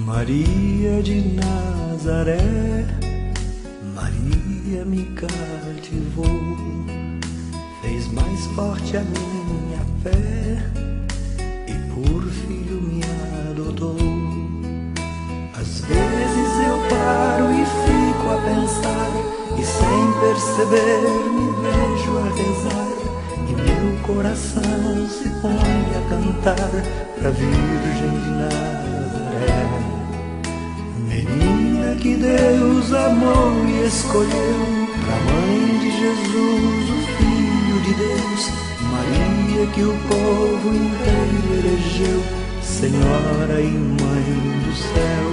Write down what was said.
Maria de Nazaré, Maria me cativou, fez mais forte a minha fé e por filho me adotou. Às vezes eu paro e fico a pensar, e sem perceber me vejo a rezar, e meu coração se põe a cantar pra Virgem de Nazaré. Menina que Deus amou e escolheu pra Mãe de Jesus, o Filho de Deus, Maria que o povo inteiro elegeu, Senhora e Mãe do céu.